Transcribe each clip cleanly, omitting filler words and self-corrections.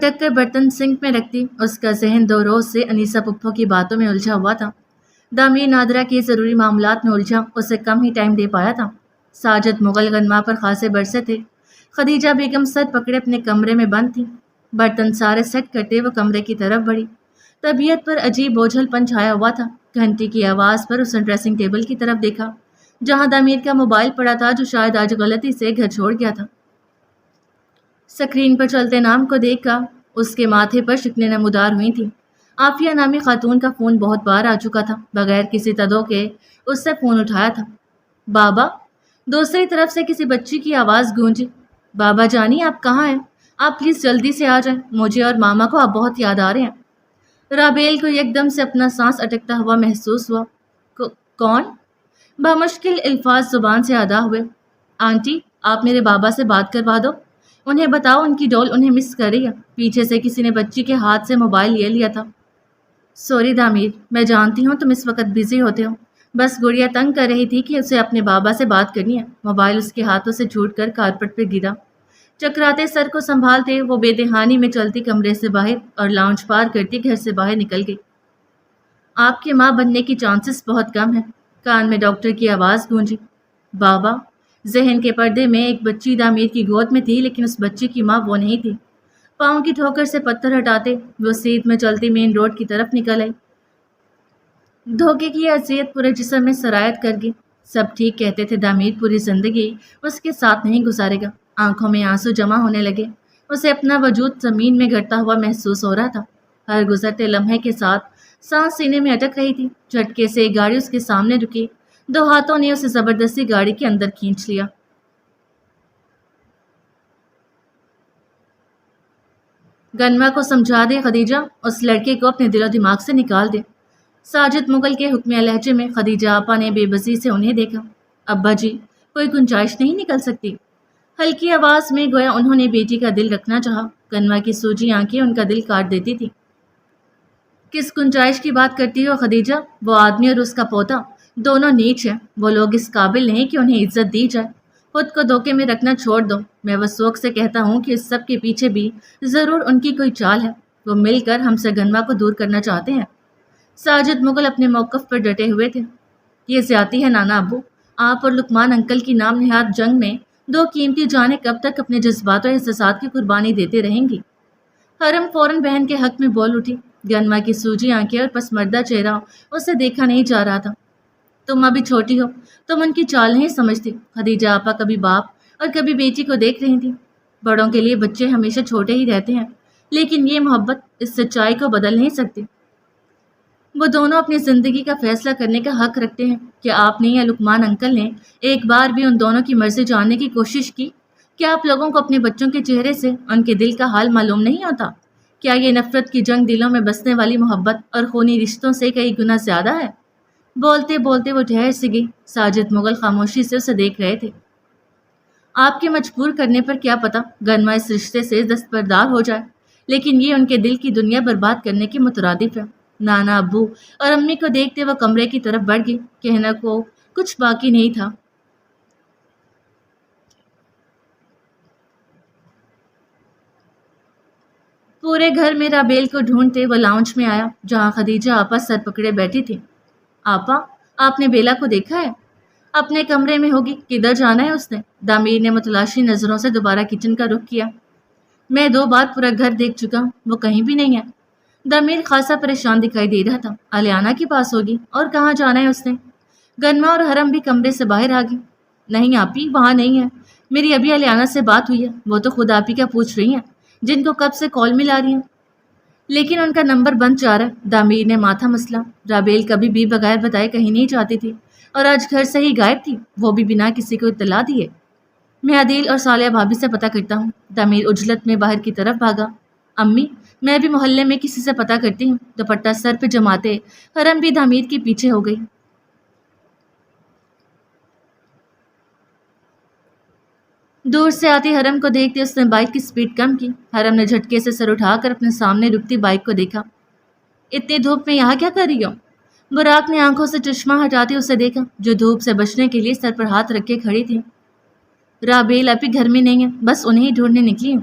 ٹک کر برتن سنک میں رکھتی، اس کا ذہن 2 روز سے انیسا پپھو کی باتوں میں الجھا ہوا تھا۔ دامیر نادرہ کے ضروری معاملات میں الجھا اسے کم ہی ٹائم دے پایا تھا۔ ساجد مغل غنما پر خاصے برسے تھے۔ خدیجہ بیگم سر پکڑے اپنے کمرے میں بند تھی۔ برتن سارے سیٹ کرتے وہ کمرے کی طرف بڑھی۔ طبیعت پر عجیب بوجھل پن چھایا ہوا تھا۔ گھنٹی کی آواز پر اس نے ڈریسنگ ٹیبل کی طرف دیکھا جہاں دامیر کا موبائل پڑا تھا جو شاید آج غلطی سے گھر چھوڑ گیا تھا۔ سکرین پر چلتے نام کو دیکھ کر اس کے ماتھے پر شکنیں نمودار ہوئی تھیں۔ عافیہ نامی خاتون کا فون بہت بار آ چکا تھا۔ بغیر کسی تدو کے اس سے فون اٹھایا تھا۔ بابا، دوسری طرف سے کسی بچی کی آواز گونجی۔ بابا جانی، آپ کہاں ہیں؟ آپ پلیز جلدی سے آ جائیں، مجھے اور ماما کو آپ بہت یاد آ رہے ہیں۔ رابیل کو یک دم سے اپنا سانس اٹکتا ہوا محسوس ہوا۔ کون؟ بامشکل الفاظ زبان سے ادا ہوئے۔ آنٹی، آپ میرے بابا سے بات کروا دو، انہیں بتاؤ ان کی ڈول انہیں مس کر رہی ہے۔ پیچھے سے کسی نے بچی کے ہاتھ سے موبائل لے لیا تھا۔ سوری دامیر، میں جانتی ہوں تم اس وقت بزی ہوتے ہو، بس گڑیا تنگ کر رہی تھی کہ اسے اپنے بابا سے بات کرنی ہے۔ موبائل اس کے ہاتھوں سے چھوٹ کر کارپٹ پہ گرا۔ چکراتے سر کو سنبھالتے وہ بے دہانی میں چلتی کمرے سے باہر اور لاؤنج پار کرتی گھر سے باہر نکل گئی۔ آپ کی ماں بننے کی چانسز بہت کم ہیں، کان میں ڈاکٹر کی آواز گونجی۔ بابا، ذہن کے پردے میں ایک بچی دامیر کی گود میں تھی، لیکن اس بچی کی ماں وہ نہیں تھی۔ پاؤں کی ٹھوکر سے پتھر ہٹاتے وہ سیدھ میں چلتی مین روڈ کی طرف نکل آئی۔ دھوکے کی اذیت پورے جسم میں سرایت کر گئی۔ سب ٹھیک کہتے تھے دامیر پوری زندگی اس کے ساتھ نہیں گزارے گا۔ آنکھوں میں آنسو جمع ہونے لگے۔ اسے اپنا وجود زمین میں گرتا ہوا محسوس ہو رہا تھا۔ ہر گزرتے لمحے کے ساتھ سانس سینے میں اٹک رہی تھی۔ جھٹکے سے ایک گاڑی اس کے سامنے رکی۔ 2 ہاتھوں نے اسے زبردستی گاڑی کے اندر کھینچ لیا۔ غنما کو سمجھا دے خدیجہ، اس لڑکے کو اپنے دل و دماغ سے نکال دے۔ ساجد مغل کے حکمیہ لہجے میں خدیجہ آپا نے بے بسی سے انہیں دیکھا۔ ابا جی، کوئی گنجائش نہیں نکل سکتی؟ ہلکی آواز میں گویا انہوں نے بیٹی کا دل رکھنا چاہا۔ غنما کی سوجی آنکھیں ان کا دل کاٹ دیتی تھی۔ کس گنجائش کی بات کرتی ہو خدیجہ؟ وہ آدمی اور اس کا پوتا دونوں نیچ ہیں۔ وہ لوگ اس قابل نہیں کہ انہیں عزت دی جائے۔ خود کو دھوکے میں رکھنا چھوڑ دو۔ میں وہ سوک سے کہتا ہوں کہ اس سب کے پیچھے بھی ضرور ان کی کوئی چال ہے۔ وہ مل کر ہم سے غنما کو دور کرنا چاہتے ہیں۔ ساجد مغل اپنے موقف پر ڈٹے ہوئے تھے۔ یہ زیادتی ہے نانا ابو۔ آپ اور لقمان انکل کی نام نہاد جنگ میں 2 قیمتی جانیں کب تک اپنے جذبات و احساسات کی قربانی دیتے رہیں گی؟ حرم فوراً بہن کے حق میں بول اٹھی۔ غنما کی سوجی آنکھیں اور پسمردہ چہرہ اسے دیکھا نہیں جا رہا تھا۔ تم ابھی چھوٹی ہو، تم ان کی چال نہیں سمجھتی۔ خدیجہ آپا کبھی باپ اور کبھی بیٹی کو دیکھ رہی تھی۔ بڑوں کے لیے بچے ہمیشہ چھوٹے ہی رہتے ہیں، لیکن یہ محبت اس سچائی کو بدل نہیں سکتی۔ وہ دونوں اپنی زندگی کا فیصلہ کرنے کا حق رکھتے ہیں۔ کیا آپ نے یا لقمان انکل نے ایک بار بھی ان دونوں کی مرضی جاننے کی کوشش کی؟ کیا آپ لوگوں کو اپنے بچوں کے چہرے سے ان کے دل کا حال معلوم نہیں ہوتا؟ کیا یہ نفرت کی جنگ دلوں میں بسنے والی محبت اور خونی رشتوں سے کئی گنا زیادہ ہے؟ بولتے بولتے وہ ٹھہر سی گئی۔ ساجد مغل خاموشی سے اسے دیکھ رہے تھے۔ آپ کے مجبور کرنے پر کیا پتا غنما اس رشتے سے دستبردار ہو جائے، لیکن یہ ان کے دل کی دنیا برباد کرنے کے مترادف ہے۔ نانا ابو اور امی کو دیکھتے وہ کمرے کی طرف بڑھ گئی۔ کہنا کو کچھ باقی نہیں تھا۔ پورے گھر میں رابیل کو ڈھونڈتے وہ لاؤنج میں آیا جہاں خدیجہ آپا سر پکڑے بیٹھی تھی۔ آپا، آپ نے بیلا کو دیکھا ہے؟ اپنے کمرے میں ہوگی، کدھر جانا ہے اس نے؟ دامیر نے متلاشی نظروں سے دوبارہ کچن کا رخ کیا۔ میں 2 بار پورا گھر دیکھ چکا ہوں، وہ کہیں بھی نہیں ہے۔ دامیر خاصا پریشان دکھائی دے رہا تھا۔ الیانہ کے پاس ہوگی، اور کہاں جانا ہے اس نے؟ غنما اور حرم بھی کمرے سے باہر آ گئی۔ نہیں آپی، وہاں نہیں ہے۔ میری ابھی الیانہ سے بات ہوئی ہے، وہ تو خود آپی کا پوچھ رہی ہیں، جن کو کب سے کال ملا رہی ہیں، لیکن ان کا نمبر بند جا رہا ہے۔ دامیر نے ماتھا مسلا۔ رابیل کبھی بھی بغیر بتائے کہیں نہیں جاتی تھی، اور آج گھر سے ہی غائب تھی، وہ بھی بنا کسی کو اطلاع دیے۔ میں عدیل اور صالحہ بھابھی سے پتہ کرتا ہوں۔ دامیر عجلت میں باہر کی طرف بھاگا۔ امی، میں بھی محلے میں کسی سے پتہ کرتی ہوں۔ دوپٹہ سر پہ جماتے حرم بھی دامیر کے پیچھے ہو گئی۔ دور سے آتی حرم کو دیکھتے اس نے بائک کی سپیڈ کم کی۔ حرم نے جھٹکے سے سر اٹھا کر اپنے سامنے رکتی بائک کو دیکھا۔ اتنی دھوپ میں یہاں کیا کر رہی ہو؟ براق نے آنکھوں سے چشمہ ہٹاتے اسے دیکھا جو دھوپ سے بچنے کے لیے سر پر ہاتھ رکھ کے کھڑی تھی۔ رابیل ابھی گھر میں نہیں ہے، بس انہیں ہی ڈھونڈنے نکلی ہوں۔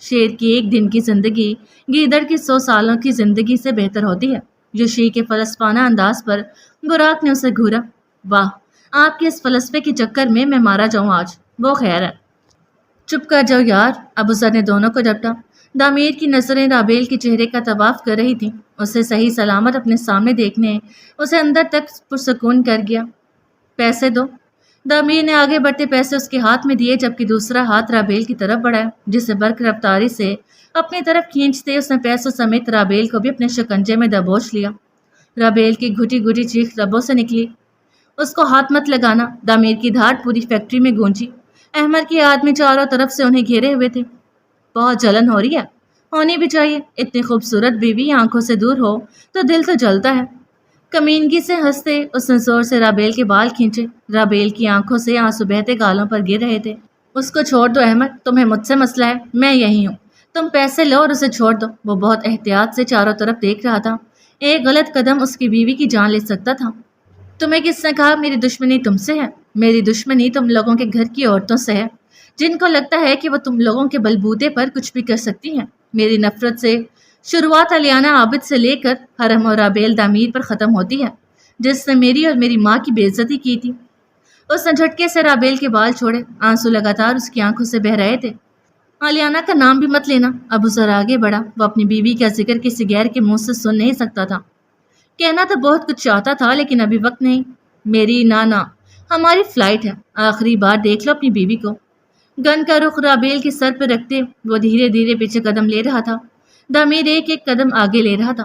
شیر کی ایک دن کی زندگی گیدڑ کی 100 سالوں کی زندگی سے بہتر ہوتی ہے۔ یوشی کے فلسفانہ انداز پر براک نے اسے گھورا۔ واہ، آپ کے اس فلسفے کے چکر میں مارا جاؤں آج، وہ خیر ہے۔ چپ کر جاؤ یار، ابو ذر نے دونوں کو جھپٹا۔ دامیر کی نظریں رابیل کے چہرے کا طواف کر رہی تھیں۔ اسے صحیح سلامت اپنے سامنے دیکھنے اسے اندر تک پرسکون کر گیا۔ پیسے دو۔ دامیر نے آگے بڑھتے پیسے اس کے ہاتھ میں دیے، جبکہ دوسرا ہاتھ رابیل کی طرف بڑھایا، جسے برق رفتاری سے اپنی طرف کھینچتے اس نے پیسوں سمیت رابیل کو بھی اپنے شکنجے میں دبوچ لیا۔ رابیل کی گھٹی گھٹی چیخ لبوں سے نکلی۔ اس کو ہاتھ مت لگانا۔ دامیر کی دھاڑ پوری فیکٹری میں گونجی۔ احمد کے آدمی چاروں طرف سے انہیں گھیرے ہوئے تھے۔ بہت جلن ہو رہی ہے، ہونی بھی چاہیے، اتنی خوبصورت بیوی آنکھوں سے دور ہو تو دل تو جلتا ہے۔ کمینگی سے ہنستے اس نے زور سے رابیل کے بال کھینچے۔ رابیل کی آنکھوں سے آنسو بہتے گالوں پر گر رہے تھے۔ اس کو چھوڑ دو احمد، تمہیں مجھ سے مسئلہ ہے، میں یہی ہوں۔ تم پیسے لو اور اسے چھوڑ دو۔ وہ بہت احتیاط سے چاروں طرف دیکھ رہا تھا، ایک غلط قدم اس کی بیوی کی جان لے سکتا تھا۔ تمہیں کس نے کہا میری دشمنی تم سے ہے؟ میری دشمنی تم لوگوں کے گھر کی عورتوں سے ہے، جن کو لگتا ہے کہ وہ تم لوگوں کے بلبوتے پر کچھ بھی کر سکتی ہیں۔ میری نفرت سے شروعات الیانہ عابد سے لے کر حرم اور رابیل دامیر پر ختم ہوتی ہے، جس نے میری اور میری ماں کی بے عزتی کی تھی۔ اس نے جھٹکے سے رابیل کے بال چھوڑے، آنسو لگاتار اس کی آنکھوں سے بہہ رہے تھے۔ الیانہ کا نام بھی مت لینا۔ ابو ذر آگے بڑھا۔ وہ اپنی بیوی کا ذکر کسی غیر کے منہ سے سن نہیں سکتا تھا۔ کہنا تو بہت کچھ چاہتا تھا، لیکن ابھی وقت نہیں۔ میری نانا، ہماری فلائٹ ہے، آخری بار دیکھ لو اپنی بیوی کو۔ گن کا رخ رابیل کے سر پہ رکھتے وہ دھیرے دھیرے پیچھے قدم لے رہا تھا۔ دامیر ایک ایک قدم آگے لے رہا تھا۔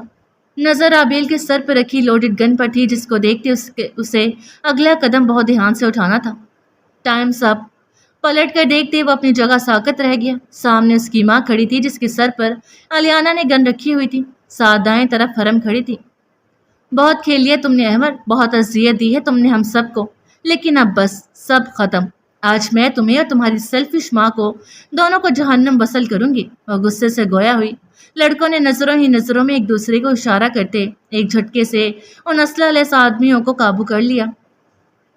نظر رابیل کے سر پہ رکھی لوڈڈ گن پر تھی، جس کو دیکھتے اسے اگلا قدم بہت دھیان سے اٹھانا تھا۔ ٹائمز اپ۔ پلٹ کر دیکھتے وہ اپنی جگہ ساکت رہ گیا۔ سامنے اس کی ماں کھڑی تھی، جس کے سر پر الیانہ نے گن رکھی ہوئی تھی۔ ساتھ دائیں طرف حرم کھڑی تھی۔ بہت کھیل لیا تم نے احمد، بہت اذیت دی ہے تم نے ہم سب کو، لیکن اب بس سب ختم۔ آج میں تمہیں اور تمہاری سیلفش ماں کو دونوں کو جہنم وصل کروں گی۔ وہ غصے سے گویا ہوئی۔ لڑکوں نے نظروں ہی نظروں میں ایک دوسرے کو اشارہ کرتے ایک جھٹکے سے ان اسلحہ لیس آدمیوں کو قابو کر لیا۔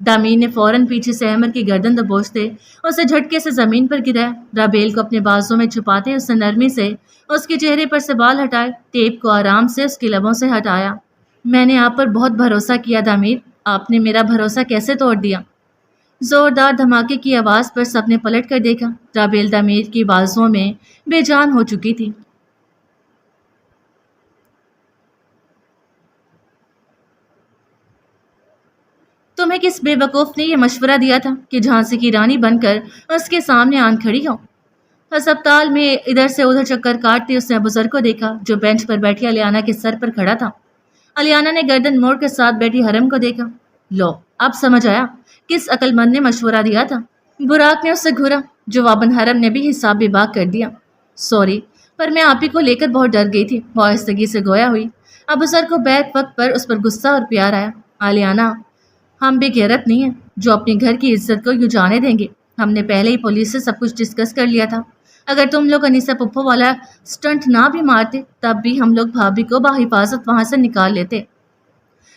دامیر نے فوراً پیچھے سے احمد کی گردن دبوچتے اسے جھٹکے سے زمین پر گرایا۔ رابیل کو اپنے بازوں میں چھپاتے اس نے نرمی سے اس کے چہرے پر سے بال ہٹائے، ٹیپ کو آرام سے اس کے لبوں سے ہٹایا۔ میں نے آپ پر بہت بھروسہ کیا دامیر، آپ نے میرا بھروسہ کیسے توڑ دیا؟ زوردار دھماکے کی آواز پر سب نے پلٹ کر دیکھا۔ رابیل دامیر کی بازوؤں میں بے جان ہو چکی تھی۔ تمہیں کس بے وقوف نے یہ مشورہ دیا تھا کہ جھانسی کی رانی بن کر اس کے سامنے آن کھڑی ہو؟ ہسپتال میں ادھر سے ادھر چکر کاٹتے اس نے ابو ذر کو دیکھا، جو بینچ پر بیٹھی الیانہ کے سر پر کھڑا تھا۔ الیانہ نے گردن موڑ کے ساتھ بیٹھی حرم کو دیکھا۔ لو، اب سمجھ آیا کس عقل مند نے مشورہ دیا تھا؟ براق نے اس سے گھورا۔ جواباً حرم نے بھی حساب بے باک کر دیا۔ سوری، پر میں آپ ہی کو لے کر بہت ڈر گئی تھی، وہ آہستگی سے گویا ہوئی۔ ابو ذر کو بیک وقت پر اس پر غصہ اور پیار آیا۔ الیانہ، ہم بے غیرت نہیں ہیں جو اپنے گھر کی عزت کو یوں جانے دیں گے۔ ہم نے پہلے ہی پولیس سے سب کچھ ڈسکس کر لیا تھا۔ اگر تم لوگ انیسہ پپھو والا سٹنٹ نہ بھی مارتے، تب بھی ہم لوگ بھابھی کو بحفاظت وہاں سے نکال لیتے۔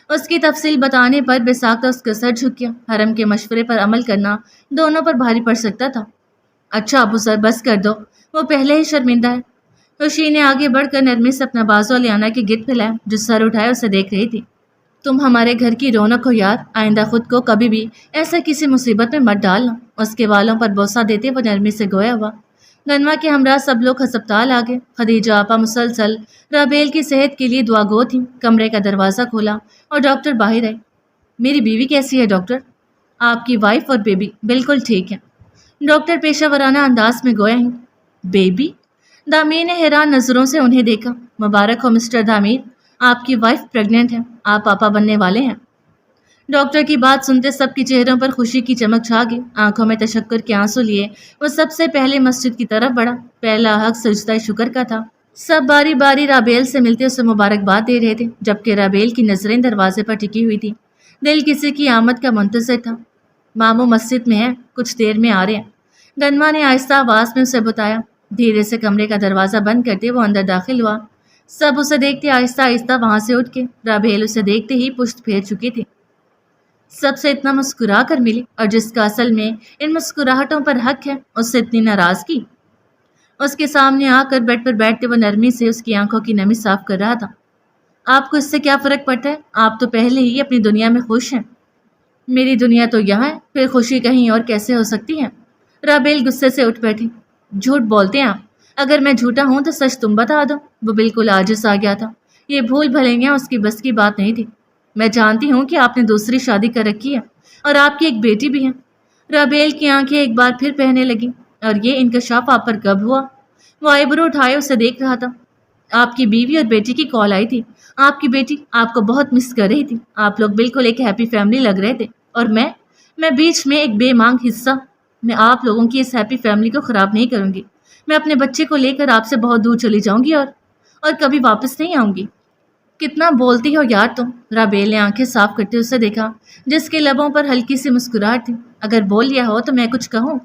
اس کی تفصیل بتانے پر بے ساختہ اس کا سر جھک گیا۔ حرم کے مشورے پر عمل کرنا دونوں پر بھاری پڑ سکتا تھا۔ اچھا ابو ذر، بس کر دو، وہ پہلے ہی شرمندہ ہے۔ خوشی نے آگے بڑھ کر نرمی سے اپنا بازو الیانہ کے گرد پھیلایا، جو سر اٹھائے اسے دیکھ رہی تھی۔ تم ہمارے گھر کی رونق ہو یار، آئندہ خود کو کبھی بھی ایسا کسی مصیبت میں مت ڈالنا۔ اس کے والوں پر بوسہ دیتے وہ نرمی سے گویا ہوا۔ گنوا کے ہمراہ سب لوگ ہسپتال آ گئے۔ خدیجہ آپا مسلسل رابیل کی صحت کے لیے دعا گو تھیں۔ کمرے کا دروازہ کھولا اور ڈاکٹر باہر آئے۔ میری بیوی کیسی ہے ڈاکٹر؟ آپ کی وائف اور بیبی بالکل ٹھیک ہے، ڈاکٹر پیشہ ورانہ انداز میں گویا ہیں۔ بیبی؟ دامیر نے حیران نظروں سے انہیں دیکھا۔ مبارک ہو مسٹر دامیر، آپ کی وائف پریگننٹ ہے، آپ پاپا بننے والے ہیں۔ ڈاکٹر کی بات سنتے سب کے چہروں پر خوشی کی چمک چھا گئی۔ آنکھوں میں تشکر کے آنسو لیے وہ سب سے پہلے مسجد کی طرف بڑھا۔ پہلا حق سجدہ شکر کا تھا۔ سب باری باری رابیل سے ملتے اسے مبارکباد دے رہے تھے، جبکہ رابیل کی نظریں دروازے پر ٹکی ہوئی تھی۔ دل کسی کی آمد کا منتظر تھا۔ ماموں مسجد میں ہیں، کچھ دیر میں آ رہے ہیں، گنوا نے آہستہ آواز میں اسے بتایا۔ دھیرے سے کمرے کا دروازہ بند کرتے وہ اندر داخل ہوا۔ سب اسے دیکھتے آہستہ آہستہ وہاں سے اٹھ کے۔ رابیل اسے دیکھتے ہی پشت پھیر چکی تھی۔ سب سے اتنا مسکرا کر ملی، اور جس کا اصل میں ان مسکراہٹوں پر حق ہے، اس سے اتنی ناراضگی۔ اس کے سامنے آ کر بیڈ پر بیٹھتے وہ نرمی سے اس کی آنکھوں کی نمی صاف کر رہا تھا۔ آپ کو اس سے کیا فرق پڑتا ہے؟ آپ تو پہلے ہی اپنی دنیا میں خوش ہیں۔ میری دنیا تو یہاں ہے، پھر خوشی کہیں اور کیسے ہو سکتی ہے؟ رابیل غصے سے اٹھ بیٹھی۔ جھوٹ بولتے ہیں آپ، اگر میں جھوٹا ہوں تو سچ تم بتا دو۔ وہ بالکل عاجز آ گیا تھا، یہ بھول بھلیاں اس کی بس کی بات نہیں تھی۔ میں جانتی ہوں کہ آپ نے دوسری شادی کر رکھی ہے اور آپ کی ایک بیٹی بھی ہے۔ رابیل کی آنکھیں ایک بار پھر بہنے لگیں۔ اور یہ انکشاف آپ پر کب ہوا؟ وہ آئیبرو اٹھائے اسے دیکھ رہا تھا۔ آپ کی بیوی اور بیٹی کی کال آئی تھی، آپ کی بیٹی آپ کو بہت مس کر رہی تھی، آپ لوگ بالکل ایک ہیپی فیملی لگ رہے تھے، اور میں بیچ میں ایک بے مانگ حصہ۔ میں آپ لوگوں کی اس ہیپی فیملی کو خراب نہیں کروں گی۔ میں اپنے بچے کو لے کر آپ سے بہت دور چلی جاؤں گی اور کبھی واپس نہیں آؤں گی۔ کتنا بولتی ہو یار تم؟ رابیل نے آنکھیں صاف کرتے اسے دیکھا، جس کے لبوں پر ہلکی سی مسکراہٹ تھی۔ اگر بول لیا ہو تو میں کچھ کہوں؟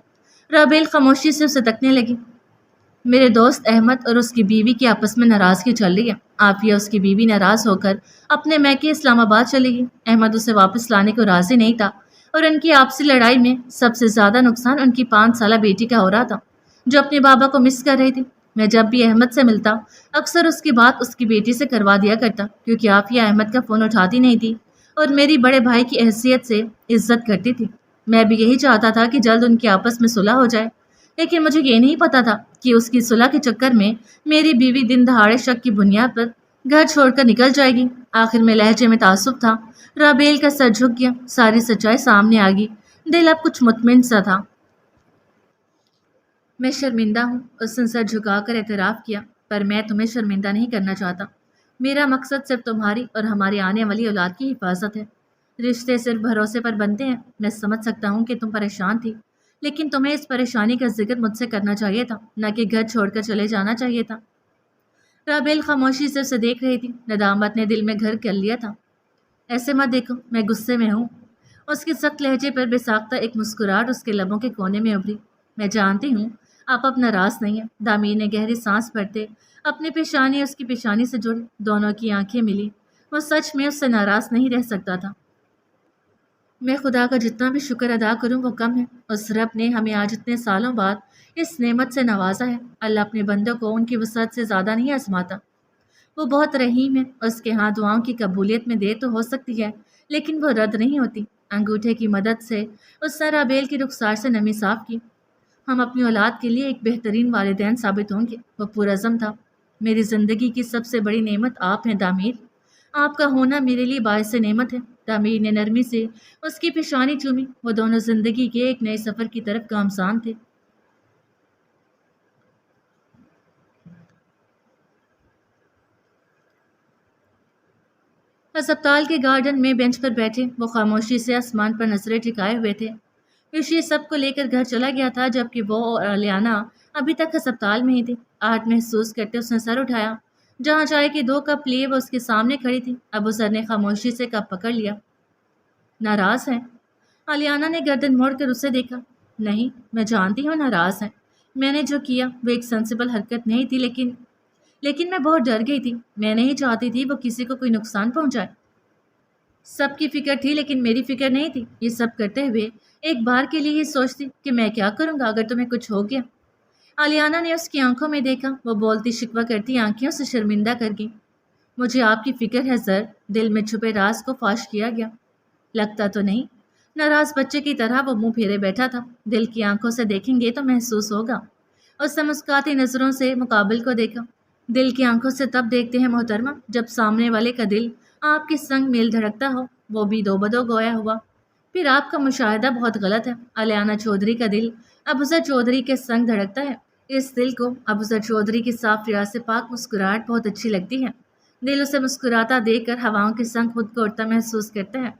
رابیل خاموشی سے اسے تکنے لگی۔ میرے دوست احمد اور اس کی بیوی کی آپس میں ناراضگی چل رہی ہے۔ عافیہ اس کی بیوی ناراض ہو کر اپنے میکے اسلام آباد چلی گئی۔ احمد اسے واپس لانے کو راضی نہیں تھا اور ان کی آپسی لڑائی میں سب سے زیادہ نقصان ان کی 5 سالہ بیٹی کا ہو رہا تھا، جو اپنے بابا کو مس کر رہی تھی۔ میں جب بھی احمد سے ملتا اکثر اس کی بات اس کی بیٹی سے کروا دیا کرتا، کیونکہ عافیہ احمد کا فون اٹھاتی نہیں تھی اور میری بڑے بھائی کی حیثیت سے عزت کرتی تھی۔ میں بھی یہی چاہتا تھا کہ جلد ان کی آپس میں صلح ہو جائے، لیکن مجھے یہ نہیں پتا تھا کہ اس کی صلح کے چکر میں میری بیوی دن دہاڑے شک کی بنیاد پر گھر چھوڑ کر نکل جائے گی۔ آخر میں لہجے میں تعصب تھا۔ رابیل کا سر جھک گیا، ساری سچائی سامنے آ گئی۔ دل اب کچھ مطمئن سا تھا۔ میں شرمندہ ہوں، اس نے سر جھکا کر اعتراف کیا، پر میں تمہیں شرمندہ نہیں کرنا چاہتا۔ میرا مقصد صرف تمہاری اور ہماری آنے والی اولاد کی حفاظت ہے۔ رشتے صرف بھروسے پر بنتے ہیں۔ میں سمجھ سکتا ہوں کہ تم پریشان تھی، لیکن تمہیں اس پریشانی کا ذکر مجھ سے کرنا چاہیے تھا، نہ کہ گھر چھوڑ کر چلے جانا چاہیے تھا۔ رابیل خاموشی سے اسے دیکھ رہی تھی۔ ندامت نے دل میں گھر کر لیا تھا۔ ایسے مت دیکھو، میں غصے میں ہوں۔ اس کے سخت لہجے پر بے ساختہ ایک مسکراہٹ اس کے لبوں کے کونے میں ابھری۔ میں جانتی ہوں آپ اب ناراض نہیں ہیں۔ دامیر نے گہری سانس بھرتے اپنی پیشانی اس کی پیشانی سے جوڑی۔ دونوں کی آنکھیں ملی۔ وہ سچ میں اس سے ناراض نہیں رہ سکتا تھا۔ میں خدا کا جتنا بھی شکر ادا کروں وہ کم ہے۔ اس رب نے ہمیں آج اتنے سالوں بعد اس نعمت سے نوازا ہے۔ اللہ اپنے بندوں کو ان کی وسعت سے زیادہ نہیں آزماتا۔ وہ بہت رحیم ہے۔ اس کے ہاں دعاؤں کی قبولیت میں دیر تو ہو سکتی ہے، لیکن وہ رد نہیں ہوتی۔ انگوٹھے کی مدد سے اس نے رابیل کی رخسار سے نمی صاف کی۔ ہم اپنی اولاد کے لیے ایک بہترین والدین ثابت ہوں گے۔ وہ پرعزم تھا۔ میری زندگی کی سب سے بڑی نعمت آپ ہیں دامیر۔ آپ کا ہونا میرے لیے باعث نعمت ہے۔ دامیر نے نرمی سے اس کی پیشانی چومی۔ وہ دونوں زندگی کے ایک نئے سفر کی طرف گامزن تھے۔ ہسپتال کے گارڈن میں بینچ پر بیٹھے وہ خاموشی سے آسمان پر نظریں ٹکائے ہوئے تھے۔ رشی سب کو لے کر گھر چلا گیا تھا، جبکہ وہ اور الیانا ابھی تک ہسپتال میں ہی تھی۔ آہٹ محسوس کرتے اس نے سر اٹھایا۔ جہاں چائے کے 2 کپ لیے وہ اس کے سامنے کھڑی تھی، ابو سر نے خاموشی سے کپ پکڑ لیا۔ ناراض ہیں؟ الیانا نے گردن موڑ کر اسے دیکھا۔ نہیں، میں جانتی ہوں ناراض ہیں۔ میں نے جو کیا وہ ایک سینسیبل حرکت نہیں تھی، لیکن میں بہت ڈر گئی تھی۔ میں نہیں چاہتی تھی وہ کسی کو کوئی نقصان پہنچائے۔ سب کی فکر تھی لیکن میری فکر نہیں تھی۔ یہ سب کرتے ہوئے ایک بار کے لیے یہ سوچتی کہ میں کیا کروں گا اگر تمہیں کچھ ہو گیا۔ الیانا نے اس کی آنکھوں میں دیکھا۔ وہ بولتی شکوہ کرتی آنکھیں اسے شرمندہ کر گئی۔ مجھے آپ کی فکر ہے سر۔ دل میں چھپے راز کو فاش کیا گیا۔ لگتا تو نہیں۔ ناراض بچے کی طرح وہ منہ پھیرے بیٹھا تھا۔ دل کی آنکھوں سے دیکھیں گے تو محسوس ہوگا۔ اس نے مسکاتی نظروں سے مقابل کو دیکھا۔ دل کی آنکھوں سے تب دیکھتے ہیں محترمہ جب سامنے والے کا دل آپ کے سنگ میل دھڑکتا ہو، وہ بھی دو بدو گویا ہوا۔ پھر آپ کا مشاہدہ بہت غلط ہے۔ الیانا چودھری کا دل ابوذر چودھری کے سنگ دھڑکتا ہے۔ اس دل کو ابوذر چودھری کی صاف ریاض سے پاک مسکراہٹ بہت اچھی لگتی ہے۔ دل اسے مسکراتا دیکھ کر ہواؤں کے سنگ خود کو اڑتا محسوس کرتا ہے۔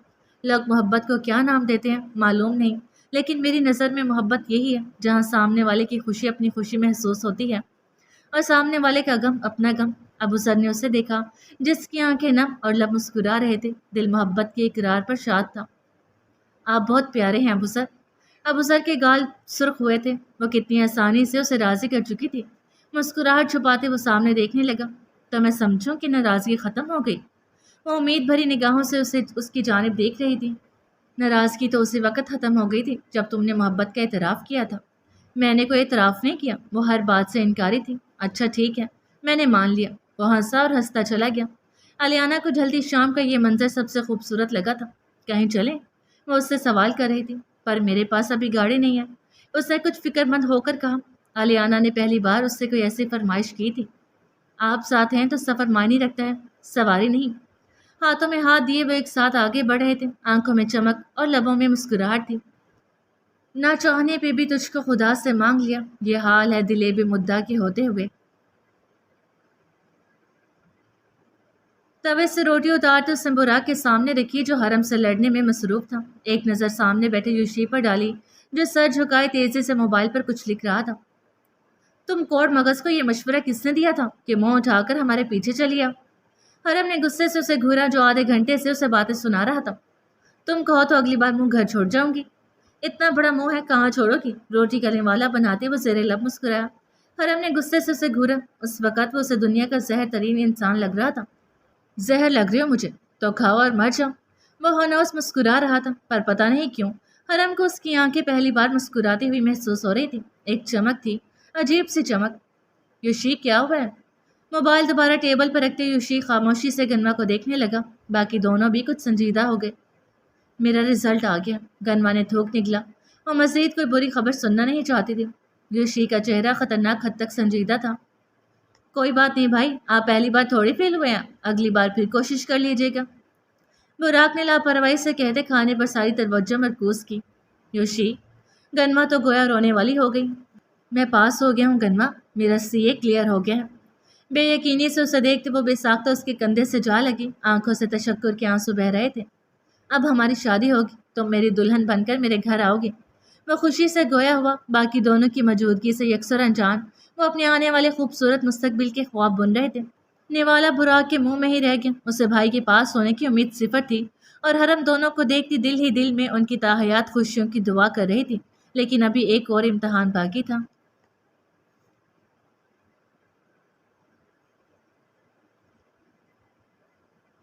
لوگ محبت کو کیا نام دیتے ہیں معلوم نہیں، لیکن میری نظر میں محبت یہی ہے جہاں سامنے والے کی خوشی اپنی خوشی محسوس ہوتی ہے اور سامنے والے کا غم اپنا غم۔ ابو سر نے اسے دیکھا جس کی آنکھیں نم اور لب مسکرا رہے تھے۔ دل محبت کے اقرار پر شاد تھا۔ آپ بہت پیارے ہیں ابو سر۔ ابو سر کے گال سرخ ہوئے تھے۔ وہ کتنی آسانی سے اسے راضی کر چکی تھی۔ مسکراہٹ چھپاتے وہ سامنے دیکھنے لگا۔ تو میں سمجھوں کہ ناراضگی ختم ہو گئی؟ وہ امید بھری نگاہوں سے اس کی جانب دیکھ رہی تھی۔ ناراضگی تو اسی وقت ختم ہو گئی تھی جب تم نے محبت کا اعتراف کیا تھا۔ میں نے کوئی اعتراف نہیں کیا، وہ ہر بات سے انکاری تھی۔ اچھا ٹھیک ہے، میں نے مان لیا۔ وہ ہنسا اور ہنستا چلا گیا۔ الیانا کو جلدی شام کا یہ منظر سب سے خوبصورت لگا تھا۔ کہیں چلیں؟ وہ اس سے سوال کر رہی تھی، پر میرے پاس ابھی گاڑی نہیں ہے، اس نے کچھ فکر مند ہو کر کہا۔ الیانا نے پہلی بار اس سے کوئی ایسی فرمائش کی تھی۔ آپ ساتھ ہیں تو سفر معنی رکھتا ہے، سواری نہیں۔ ہاتھوں میں ہاتھ دیے وہ ایک ساتھ آگے بڑھ رہے تھے، آنکھوں میں چمک اور لبوں میں مسکراہٹ تھی۔ نہ چاہنے پہ بھی تجھ کو خدا سے مانگ لیا، یہ حال ہے دلے بے مدعا کے ہوتے ہوئے۔ توے سے روٹی اتارتے اس نے براق کے سامنے رکھی جو حرم سے لڑنے میں مصروف تھا۔ ایک نظر سامنے بیٹھے یوشی پر ڈالی جو سر جھکائے تیزی سے موبائل پر کچھ لکھ رہا تھا۔ تم کوڑ مغز کو یہ مشورہ کس نے دیا تھا کہ منہ اٹھا کر ہمارے پیچھے چلیا؟ حرم نے غصے سے اسے گھورا جو آدھے گھنٹے سے اسے باتیں سنا رہا تھا۔ تم کہو تو اگلی بار منہ گھر چھوڑ جاؤں گی۔ اتنا بڑا منہ ہے، کہاں چھوڑو گی؟ روٹی کا والا بناتے وہ زیر لب مسکرایا۔ حرم نے غصے سے اسے گھورا۔ اس وقت وہ اسے دنیا کا زہر ترین انسان لگ رہا تھا۔ زہر لگ رہی ہو مجھے تو کھاؤ اور مر جاؤ۔ وہ ہنوس مسکرا رہا تھا، پر پتہ نہیں کیوں حرم کو اس کی آنکھیں پہلی بار مسکراتی ہوئی محسوس ہو رہی تھی۔ ایک چمک تھی، عجیب سی چمک۔ یوشی کیا ہوا ہے؟ موبائل دوبارہ ٹیبل پر رکھتے یوشی خاموشی سے گنوا کو دیکھنے لگا۔ باقی دونوں بھی کچھ سنجیدہ ہو گئے۔ میرا رزلٹ آ گیا، گنوا نے تھوک نکلا۔ وہ مزید کوئی بری خبر سننا نہیں چاہتی تھی۔ یوشی کا چہرہ خطرناک حد تک سنجیدہ تھا۔ کوئی بات نہیں بھائی، آپ پہلی بار تھوڑی فیل ہوئے ہیں، اگلی بار پھر کوشش کر لیجیے گا۔ براق نے لاپرواہی سے کہتے کھانے پر ساری توجہ مرکوز کی۔ یوشی، گنوا تو گویا رونے والی ہو گئی۔ میں پاس ہو گیا ہوں گنوا، میرا سی اے کلیئر ہو گیا ہے۔ بے یقینی سے اسے دیکھتے وہ بے ساختہ اس کے کندھے سے جا لگی، آنکھوں سے تشکر کے آنسو بہہ رہے تھے۔ اب ہماری شادی ہوگی، تم میری دلہن بن کر میرے گھر آؤ گی۔ وہ خوشی سے گویا ہوا، باقی دونوں کی موجودگی سے یکسر انجان وہ اپنے آنے والے خوبصورت مستقبل کے خواب بن رہے تھے۔ نوالا براق کے منہ میں ہی رہ گیا۔ اسے بھائی کے پاس ہونے کی امید صفر تھی، اور حرم دونوں کو دیکھتی دل ہی دل میں ان کی تاحیات خوشیوں کی دعا کر رہی تھی۔ لیکن ابھی ایک اور امتحان باقی تھا۔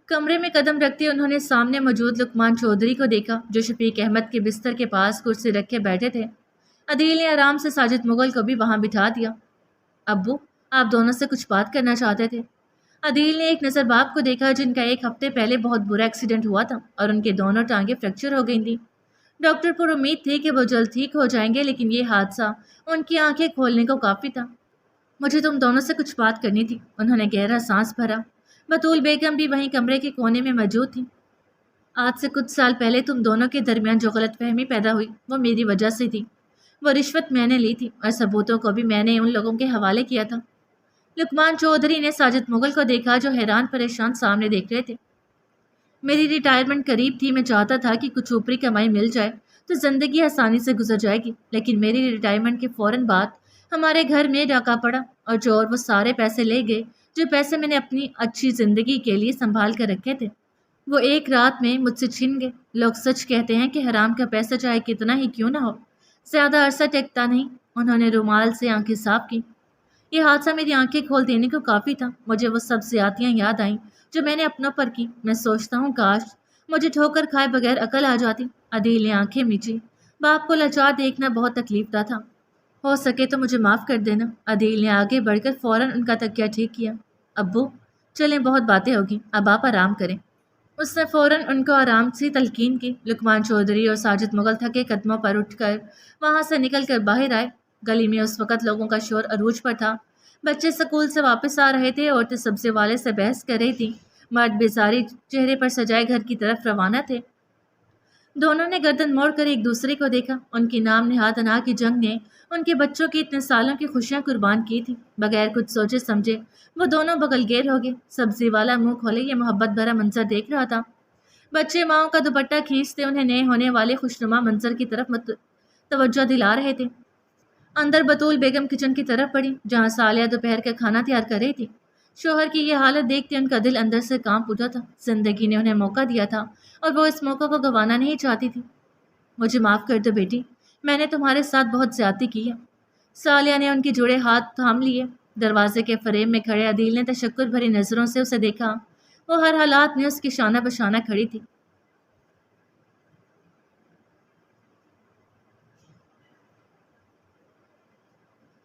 کمرے میں قدم رکھتے انہوں نے سامنے موجود لقمان چودھری کو دیکھا جو شفیق احمد کے بستر کے پاس کرسی رکھے بیٹھے تھے۔ عدیل نے آرام سے ساجد مغل کو بھی وہاں بٹھا دیا۔ ابو، آپ دونوں سے کچھ بات کرنا چاہتے تھے۔ عدیل نے ایک نظر باپ کو دیکھا جن کا ایک ہفتے پہلے بہت برا ایکسیڈنٹ ہوا تھا اور ان کے دونوں ٹانگیں فریکچر ہو گئی تھیں۔ ڈاکٹر پر امید تھی کہ وہ جلد ٹھیک ہو جائیں گے، لیکن یہ حادثہ ان کی آنکھیں کھولنے کو کافی تھا۔ مجھے تم دونوں سے کچھ بات کرنی تھی، انہوں نے گہرا سانس بھرا۔ بطول بیگم بھی وہیں کمرے کے کونے میں موجود تھی۔ آج سے کچھ سال پہلے تم دونوں کے درمیان جو غلط فہمی پیدا ہوئی وہ میری وجہ سے تھی۔ وہ رشوت میں نے لی تھی اور ثبوتوں کو بھی میں نے ان لوگوں کے حوالے کیا تھا۔ لقمان چودھری نے ساجد مغل کو دیکھا جو حیران پریشان سامنے دیکھ رہے تھے۔ میری ریٹائرمنٹ قریب تھی، میں چاہتا تھا کہ کچھ اوپری کمائی مل جائے تو زندگی آسانی سے گزر جائے گی، لیکن میری ریٹائرمنٹ کے فوراً بعد ہمارے گھر میں ڈاکہ پڑا اور چور وہ سارے پیسے لے گئے جو پیسے میں نے اپنی اچھی زندگی کے لیے سنبھال کر رکھے تھے۔ وہ ایک رات میں مجھ سے چھن گئے۔ لوگ سچ کہتے ہیں کہ حرام کا پیسہ چاہے کتنا ہی کیوں نہ ہو، زیادہ عرصہ ٹکتا نہیں۔ انہوں نے رومال سے آنکھیں صاف کی۔ یہ حادثہ میری آنکھیں کھول دینے کو کافی تھا۔ مجھے وہ سب زیادتیاں یاد آئیں جو میں نے اپنوں پر کی۔ میں سوچتا ہوں کاش مجھے ٹھوکر کھائے بغیر عقل آ جاتی۔ عدیل نے آنکھیں میچی۔ باپ کو لاچار دیکھنا بہت تکلیف دہ تھا۔ ہو سکے تو مجھے معاف کر دینا۔ عدیل نے آگے بڑھ کر فوراً ان کا تکیہ ٹھیک کیا۔ ابو، چلیں بہت باتیں ہوگی، اب آپ آرام کریں۔ اس نے فوراً ان کو آرام سے تلقین کی۔ لقمان چودھری اور ساجد مغل تھکے قدموں پر اٹھ کر وہاں سے نکل کر باہر آئے۔ گلی میں اس وقت لوگوں کا شور عروج پر تھا۔ بچے سکول سے واپس آ رہے تھے، عورتیں سبزی والے سے بحث کر رہی تھیں، مرد بیزاری چہرے پر سجائے گھر کی طرف روانہ تھے۔ دونوں نے گردن موڑ کر ایک دوسرے کو دیکھا۔ ان کی نام نہاد انا کی جنگ نے ان کے بچوں کی اتنے سالوں کی خوشیاں قربان کی تھی۔ بغیر کچھ سوچے سمجھے وہ دونوں بغل گیر ہو گئے۔ سبزی والا منہ کھولے یہ محبت بھرا منظر دیکھ رہا تھا۔ بچے ماؤں کا دوپٹہ کھینچتے انہیں نئے ہونے والے خوشنما منظر کی طرف توجہ دلا رہے تھے۔ اندر بطول بیگم کچن کی طرف بڑھی جہاں سالیہ دوپہر کا کھانا تیار کر رہی تھی۔ شوہر کی یہ حالت دیکھتے ان کا دل اندر سے کانپ اٹھا تھا۔ زندگی نے انہیں موقع دیا تھا اور وہ اس موقع کو گنوانا نہیں چاہتی تھی۔ مجھے معاف کر دو بیٹی، میں نے تمہارے ساتھ بہت زیادتی کی ہے۔ سالیہ نے ان کے جڑے ہاتھ تھام لیے۔ دروازے کے فریم میں کھڑے عدیل نے تشکر بھری نظروں سے اسے دیکھا۔ وہ ہر حالات میں اس کی شانہ بشانہ کھڑی تھی۔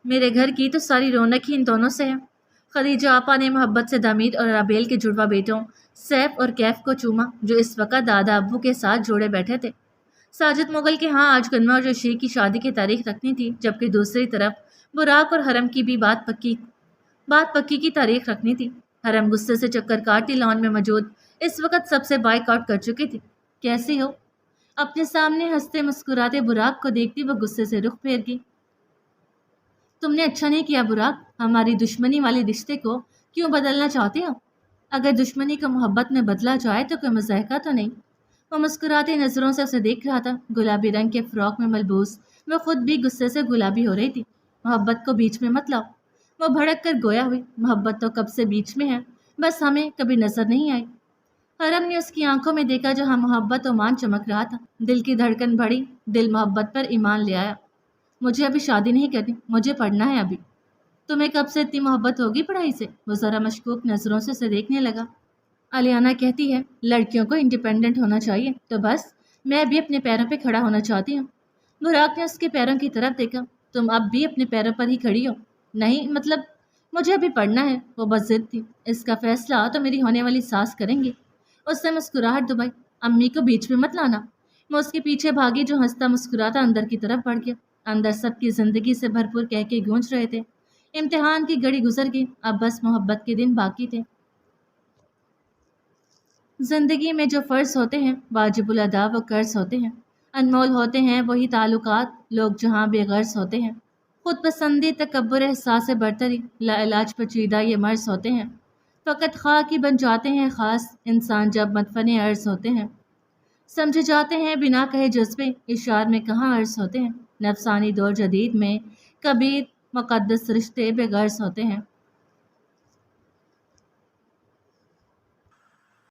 میرے گھر کی تو ساری رونق ہی ان دونوں سے ہے۔ خدیجہ آپا نے محبت سے دامید اور رابیل کے جڑوا بیٹوں سیف اور کیف کو چوما جو اس وقت دادا ابو کے ساتھ جوڑے بیٹھے تھے۔ ساجد مغل کے ہاں آج گنما اور جوشی کی شادی کی تاریخ رکھنی تھی، جبکہ دوسری طرف براق اور حرم کی بھی بات پکی کی تاریخ رکھنی تھی۔ حرم غصے سے چکر کاٹتی لان میں موجود اس وقت سب سے بائک آؤٹ کر چکی تھی۔ کیسی ہو؟ اپنے سامنے ہنستے مسکراتے براق کو دیکھتی وہ غصے سے رخ پھیر گئی۔ تم نے اچھا نہیں کیا براق، ہماری دشمنی والے رشتے کو کیوں بدلنا چاہتے ہو؟ اگر دشمنی کو محبت میں بدلا جائے تو کوئی مذائقہ تو نہیں؟ وہ مسکراتی نظروں سے اسے دیکھ رہا تھا۔ گلابی رنگ کے فراک میں ملبوس وہ خود بھی غصے سے گلابی ہو رہی تھی۔ محبت کو بیچ میں مت لاؤ، وہ بھڑک کر گویا ہوئی۔ محبت تو کب سے بیچ میں ہے، بس ہمیں کبھی نظر نہیں آئی۔ حرم نے اس کی آنکھوں میں دیکھا جہاں محبت و مان چمک رہا تھا۔ دل کی دھڑکن بڑھی، دل محبت پر ایمان لے آیا۔ مجھے ابھی شادی نہیں کرنی، مجھے پڑھنا ہے ابھی۔ تمہیں کب سے اتنی محبت ہوگی پڑھائی سے؟ وہ ذرا مشکوک نظروں سے اسے دیکھنے لگا۔ الیانہ کہتی ہے لڑکیوں کو انڈیپینڈنٹ ہونا چاہیے، تو بس میں بھی اپنے پیروں پہ کھڑا ہونا چاہتی ہوں۔ براق نے اس کے پیروں کی طرف دیکھا۔ تم اب بھی اپنے پیروں پر ہی کھڑی ہو؟ نہیں، مطلب مجھے ابھی پڑھنا ہے۔ وہ بس ضد تھی۔ اس کا فیصلہ تو میری ہونے والی ساس کریں گی۔ اس نے مسکراہٹ دبائی۔ امی کو بیچ میں مت لانا۔ میں اس کے پیچھے بھاگی جو ہنستا مسکراتا اندر کی طرف بڑھ گیا۔ اندر سب کی زندگی سے بھرپور کہہ کے گونج رہے تھے۔ امتحان کی گھڑی گزر گئی، اب بس محبت کے دن باقی تھے۔ زندگی میں جو فرض ہوتے ہیں واجب الادا وہ قرض ہوتے ہیں، انمول ہوتے ہیں وہی تعلقات، لوگ جہاں بے غرض ہوتے ہیں۔ خود پسندی، تکبر، احساس برتری، لا علاج پیچیدہ یہ مرض ہوتے ہیں۔ فقط خاک ہی بن جاتے ہیں خاص انسان جب مدفن عرض ہوتے ہیں۔ سمجھے جاتے ہیں بنا کہے جذبے، اشعار میں کہاں عرض ہوتے ہیں۔ نفسانی دور جدید میں کبیر مقدس رشتے بے غرض ہوتے ہیں۔